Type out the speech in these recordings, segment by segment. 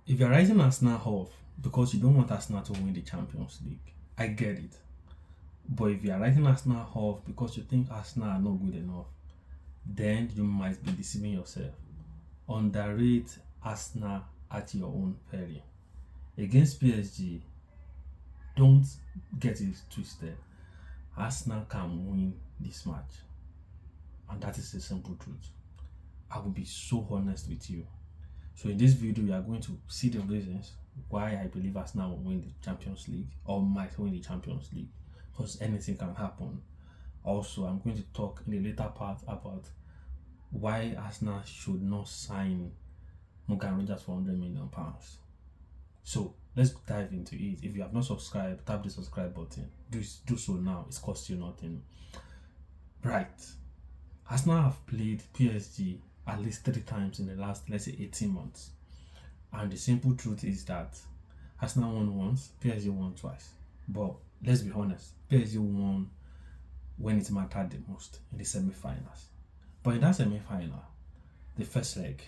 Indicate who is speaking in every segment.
Speaker 1: If you're writing Arsenal off because you don't want Arsenal to win the Champions League, I get it. But if you're writing Arsenal off because you think Arsenal are not good enough, then you might be deceiving yourself. Underrate Arsenal at your own peril. Against PSG, don't get it twisted. Arsenal can win this match. And that is the simple truth. I will be so honest with you. So in this video, we are going to see the reasons why I believe Arsenal will win the Champions League or might win the Champions League, because anything can happen. Also, I'm going to talk in the later part about why Arsenal should not sign Morgan Rogers for £100 million. So let's dive into it. If you have not subscribed, tap the subscribe button. Do so now. It's cost you nothing. Right. Arsenal have played PSG at least 3 times in the last, let's say, 18 months. And the simple truth is that Arsenal won once, PSG won twice. But let's be honest, PSG won when it mattered the most, in the semi-finals. But in that semi-final, the first leg,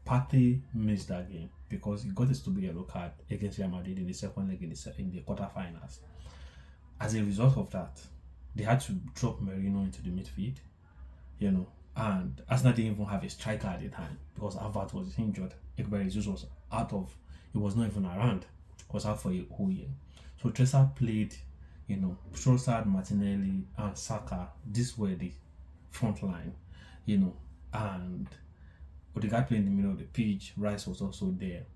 Speaker 1: Partey missed that game because he got a stupid yellow card against Real Madrid in the second leg in the quarterfinals. As a result of that, they had to drop Merino into the midfield, and Arsenal didn't even have a striker at the time because Havertz was injured. Kvaratskhelia was he was not even around. He was out for a whole year. So Trossard played, Trossard, Martinelli, and Saka. These were the front line, and Odegaard played in the middle of the pitch. Rice was also there,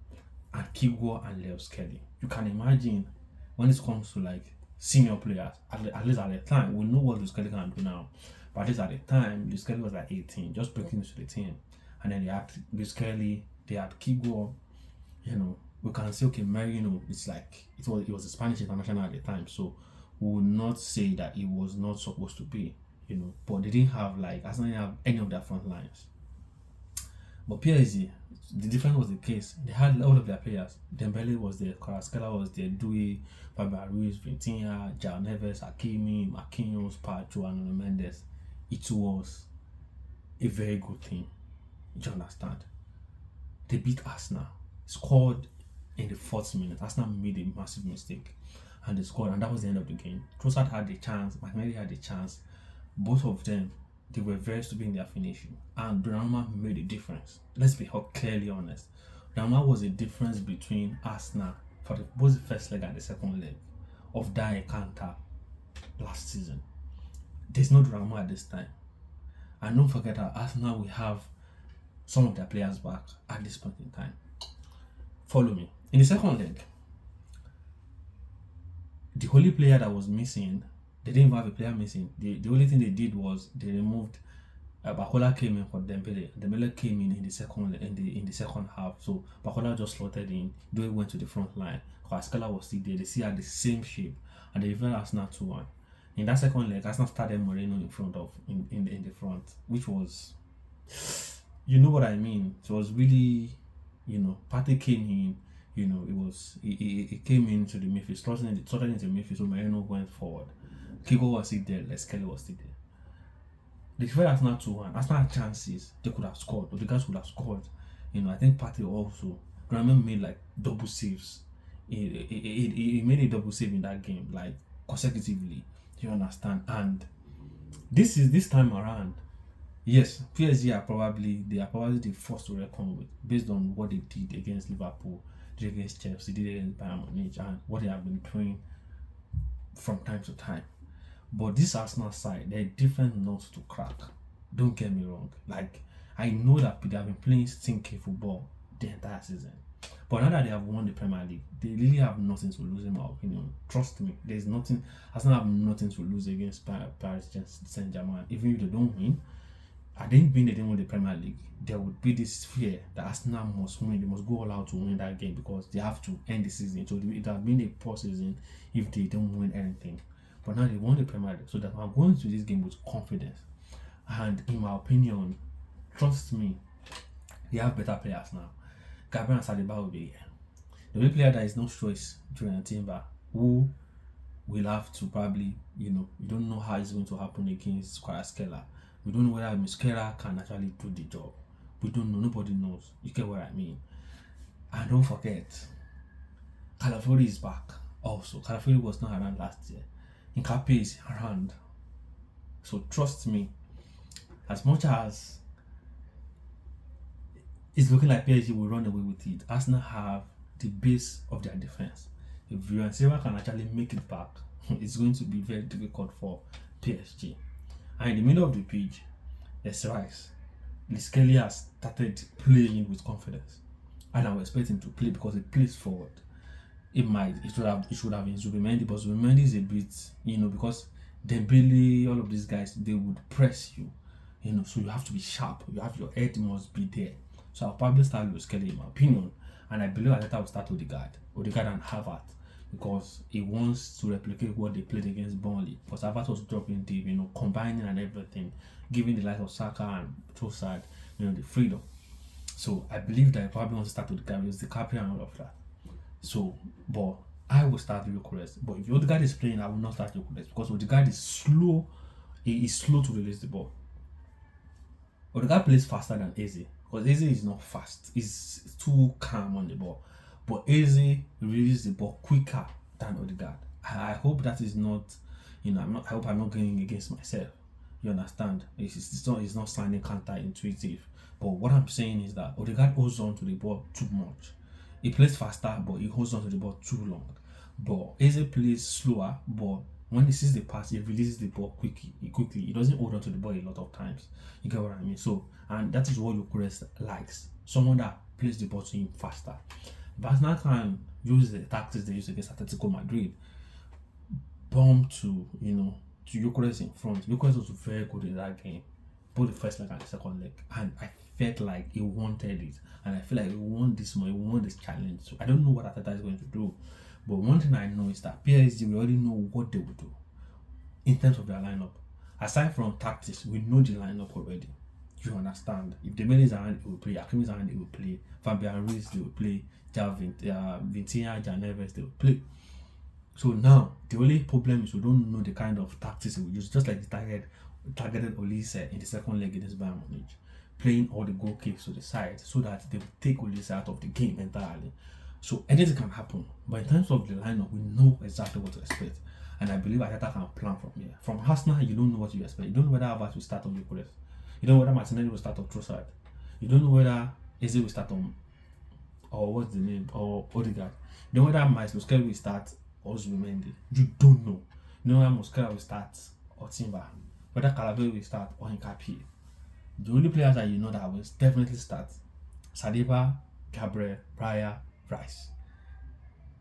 Speaker 1: and Kvaratskhelia and Kvaratskhelia. You can imagine when it comes to like senior players, at least at the time, we know what Kvaratskhelia can do now. But at least at the time, Kvaratskhelia was like 18, just breaking into the team. And then they had Kvaratskhelia, they had Kvaratskhelia, we can say, okay, Merino, it's like, it was a Spanish international at the time, so we would not say that it was not supposed to be, but they didn't have, Arsenal didn't have any of their front lines. But PSG, the difference was the case. They had all of their players. Dembélé was there, Kvaratskhelia was there, Dewey, Fabian Ruiz, Vitinha, João Neves, Hakimi, Marquinhos, Pacho, and Nuno Mendes. It was a very good team. You understand? They beat Arsenal, scored in the 4th minute. Arsenal made a massive mistake, and they scored, and that was the end of the game. Trossard had the chance, Martinelli had the chance. Both of them, they were very stupid in their finishing, and Donnarumma made a difference. Let's be clearly honest. Donnarumma was a difference between Arsenal for both the first leg and the second leg of that encounter last season. There's no Donnarumma at this time, and don't forget that Arsenal will have some of their players back at this point in time. Follow me. In the second leg, the only player that was missing, they didn't even have a player missing. The only thing they did was they removed Bakola came in for Dembélé. Dembélé came in the second half. So Bakola just slotted in. Dewey went to the front line. Kvaratskhelia was still there. They still had the same shape, and they even Arsenal 2-1. In that second leg, Arsenal started Moreno in the front, which was, you know what I mean. It was really, Partey came in. He came into the midfield, slotted into the midfield. So Moreno went forward. Kvaratskhelia was still there. Kvaratskhelia was still there. They felt Arsenal 2-1. Arsenal had chances. They could have scored. Or the guys would have scored. I think Partey also. Graham made like double saves. He made a double save in that game, like consecutively. You understand? And this time around, yes, PSG are probably the first to reckon with, based on what they did against Liverpool, did against Chelsea, did against Bayern Munich, and what they have been doing from time to time. But this Arsenal side, they're different nuts to crack. Don't get me wrong. I know that they have been playing stinky football the entire season. But now that they have won the Premier League, they really have nothing to lose, in my opinion. Trust me, there's nothing. Arsenal have nothing to lose against Paris Saint-Germain. Even if they don't win, I didn't mean they didn't win the Premier League. There would be this fear that Arsenal must win. They must go all out to win that game because they have to end the season. So it has been a poor season if they don't win anything. But now they won the Premier League, so that I'm going to this game with confidence. And in my opinion, trust me, they have better players now. Gabriel and Saliba will be here. The only player that is no choice during Timber, who will have to probably, we don't know how it's going to happen against Kvaratskhelia. We don't know whether Kvaratskhelia can actually do the job. We don't know. Nobody knows. You get what I mean? And don't forget, Calafiori is back also. Calafiori was not around last year. Nkape is around. So trust me, as much as it's looking like PSG will run away with it, Arsenal have the base of their defense. If Vitinha can actually make it back, it's going to be very difficult for PSG. And in the middle of the pitch, there's Rice. Kvaratskhelia has started playing with confidence, and I'm expecting to play because he plays forward. It should have been Zubimendi, but Zubimendi is a bit, because Dembélé, all of these guys, they would press you, so you have to be sharp. Your head must be there. So I'll probably start with Kvaratskhelia in my opinion, and I believe Arteta will start Odegaard and Havertz, because he wants to replicate what they played against Burnley. Because Havertz was dropping deep, combining and everything, giving the likes of Saka and Trossard, the freedom. So I believe that I probably want to start with the Capri and all of that. So, but I will start Gyökeres. But if Odegaard is playing, I will not start Gyökeres because Odegaard is slow. He is slow to release the ball. Odegaard plays faster than Eze because Eze is not fast. He's too calm on the ball. But Eze releases the ball quicker than Odegaard. I hope that is not, I hope I'm not going against myself. You understand? It's not sounding counterintuitive. But what I'm saying is that Odegaard holds on to the ball too much. He plays faster, but he holds on to the ball too long. But Eze plays slower, but when he sees the pass, he releases the ball quickly. He doesn't hold on to the ball a lot of times. You get what I mean? So, and that is what Gyökeres likes. Someone that plays the ball to him faster. Arsenal can use the tactics they used against Atlético Madrid. Bomb to Gyökeres in front. Gyökeres was very good in that game, both the first leg and the second leg, and I felt like he wanted it, and I feel like he won this more, he won this challenge. So I don't know what Arteta is going to do, but one thing I know is that PSG, we already know what they will do in terms of their lineup. Aside from tactics, we know the lineup already. You understand? If Dembélé is around, he will play. Hakimi is around, he will play. Fabian Ruiz, they will play. Vitinha, Neves, they will play. So now the only problem is we don't know the kind of tactics he will use. Just like the targeted Olise in the second leg against Bayern Munich, playing all the goal kicks to the side so that they will take Olise out of the game entirely. So anything can happen. But in terms of the lineup, we know exactly what to expect. And I believe Arteta can plan from here. From Arsenal, you don't know what you expect. You don't know whether Havertz will start on Gyökeres. You don't know whether Martinelli will start on Trossard. You don't know whether Eze will start on, or what's the name, or Odegaard. You don't know whether Musquera will start or Zubimendi. You don't know. You know whether Musquera will start or Timber. Whether Calafiori will start or Nkape. The only players that you know that will definitely start: Saliba, Gabriel, Raya, Rice.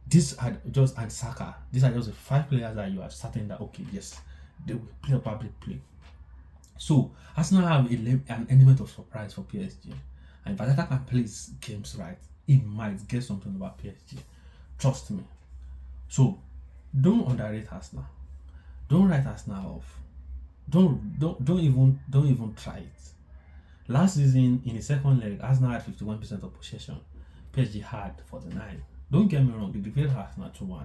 Speaker 1: These are just, and Saka. These are just the 5 players that you are certain that okay, yes, they will play a public play. So Arsenal have an element of surprise for PSG, and if Arteta can play his games right, he might get something about PSG. Trust me. So don't underrate Arsenal. Don't write Arsenal off. Don't even try it. Last season in the second leg, Arsenal had 51% of possession. PSG had 49%. Don't get me wrong, they defeated Arsenal 2-1,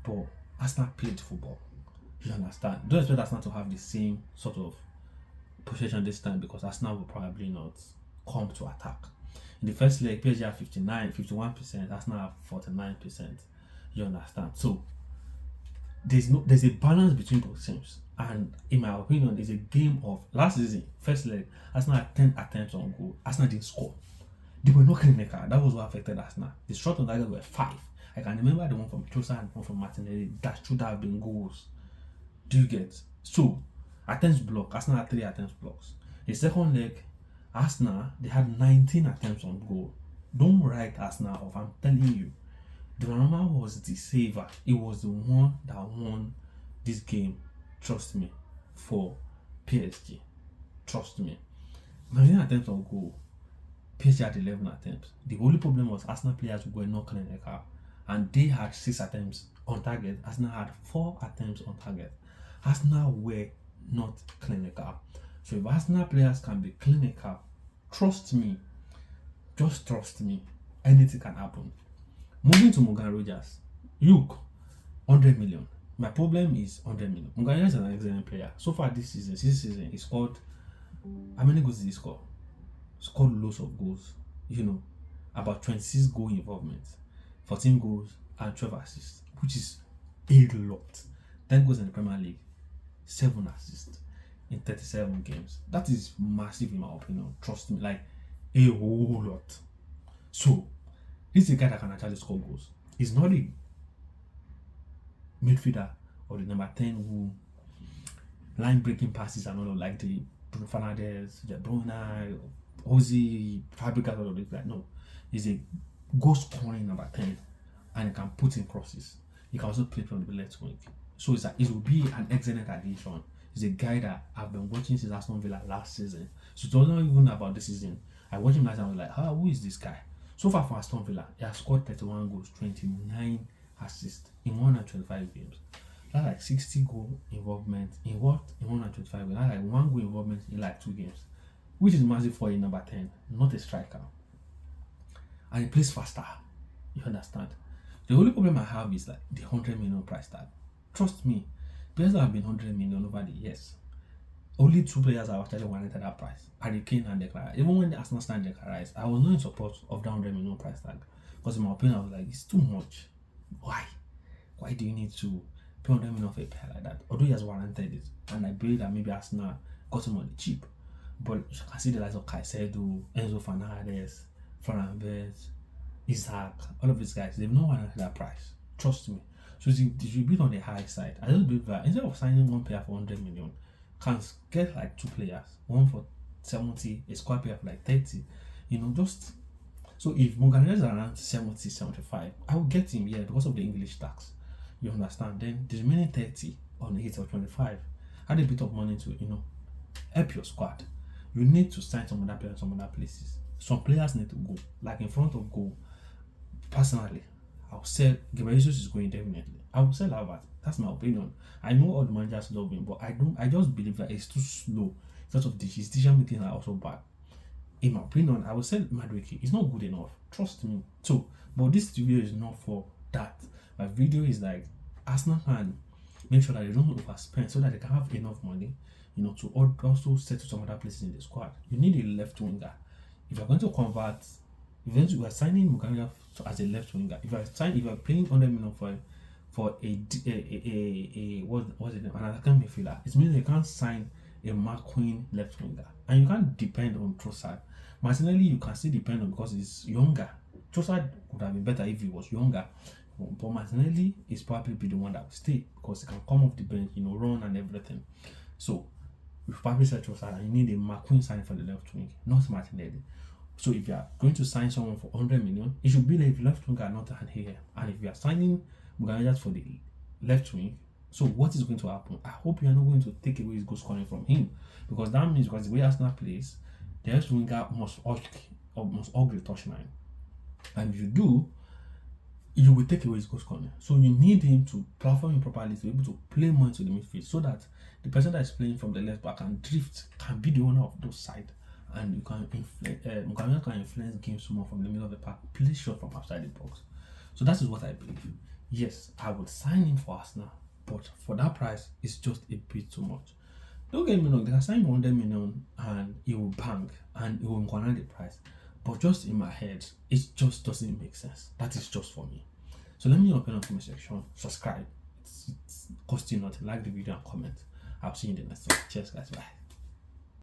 Speaker 1: but Arsenal played football. You understand? Don't expect Arsenal to have the same sort of possession this time because Arsenal will probably not come to attack. In the first leg, PSG had 51%, Arsenal have 49%. You understand? So there's a balance between both teams, and in my opinion, it's a game of last season, first leg, Arsenal had 10 attempts on goal. Arsenal didn't score. They were not clinical. That was what affected Arsenal. The shot on target were 5. I can remember the one from Trossard and one from Martinelli. That should have been goals. Do you get? So, attempts blocked. Arsenal had 3 attempts blocks. The second leg, Arsenal, they had 19 attempts on goal. Don't write Arsenal off. I'm telling you. Donnarumma was the saver. He was the one that won this game. Trust me. For PSG. Trust me. 19 attempts on goal. PSG had 11 attempts. The only problem was Arsenal players were not clinical, and they had 6 attempts on target. Arsenal had 4 attempts on target. Arsenal were not clinical. So if Arsenal players can be clinical, trust me, just trust me, anything can happen. Moving to Morgan Rogers, look, 100 million. My problem is 100 million. Morgan Rogers is an excellent player. So far this season, he scored. How many goals did he score? Scored loads of goals, about 26 goal involvement, 14 goals and 12 assists, which is a lot. 10 goals in the Premier League, 7 assists in 37 games. That is massive in my opinion. Trust me, like a whole lot. So this is a guy that can actually score goals. He's not a midfielder or the number 10 who line breaking passes and all of like the Bruno Fernandes, De Bruyne, Ozzy, Fabregas, all of this. Like, no, he's a goal scoring number 10 and he can put in crosses. He can also play from the left wing. So it will be an excellent addition. He's a guy that I've been watching since Aston Villa last season. So it wasn't even about this season. I watched him last time. I was like, who is this guy? So far for Aston Villa, he has scored 31 goals, 29 assists in 125 games. That's like 60 goal involvement in what? In 125 games. That's like 1 goal involvement in like 2 games, which is massive for a number 10, not a striker. And he plays faster. You understand? The only problem I have is like the 100 million price tag. Trust me, players that have been 100 million over the years, only 2 players have actually warranted that price: Harry Kane and Declan Rice. Even when the Arsenal signed Declan Rice, I was not in support of the 100 million price tag because in my opinion, I was like, it's too much. Why? Why do you need to pay 100 million for a player like that? Although he has warranted it, and I believe that maybe Arsenal got him on the cheap. But you can see the likes of Caicedo, Enzo Fernandez, Fernandes, Isaac, all of these guys, they've not warranted that price. Trust me. So it should be on the high side. I just believe that instead of signing 1 player for 100 million, can get like 2 players, one for 70, a squad player for like 30. Just so if Mugabe is around 70, 75, I will get him, because of the English tax. You understand? Then the remaining 30 on the 8 or 25, add a bit of money to help your squad. You need to sign some other players, some other places. Some players need to go. Like in front of goal, personally, I'll sell Gabriel Jesus is going definitely. I will sell Havertz. That's my opinion. I know all the managers love him, but I just believe that it's too slow. Sort of his decision making are also bad. In my opinion, I will sell Madueke. It's not good enough. Trust me. So, but this video is not for that. My video is like Arsenal can make sure that they don't overspend so that they can have enough money, to also settle some other places in the squad. You need a left winger. If you're going to convert, if you are signing Mugabe as a left winger, if you are paying 100 million for what's it, an attacking midfielder, it means they can't sign a McQueen left winger, and you can't depend on Trossard. Martinelli, you can still depend on because he's younger. Trossard would have been better if he was younger, but Martinelli is probably be the one that will stay because he can come off the bench, run and everything. So you probably say Trossard, and you need a McQueen signing for the left wing, not Martinelli. So if you are going to sign someone for 100 million, it should be like left winger, not here. And if you are signing Mugabe for the left wing, so what is going to happen? I hope you are not going to take away his goal scoring from him, because that means because the way Arsenal plays, the left winger must hug the touchline, and if you do, you will take away his goal scoring. So you need him to platform him properly to be able to play more into the midfield, so that the person that is playing from the left back and drift can be the owner of those sides, and you can Mugabe can influence games more from the middle of the park, play shot from outside the box. So that is what I believe. Yes, I would sign him for Arsenal, but for that price, it's just a bit too much. Don't get me wrong, they can sign 100 million and it will bang and it will increase the price. But just in my head, it just doesn't make sense. That is just for me. So let me know your opinion in the comment section. Subscribe. It's costing nothing. Like the video and comment. I'll see you in the next one. Cheers, guys. Bye.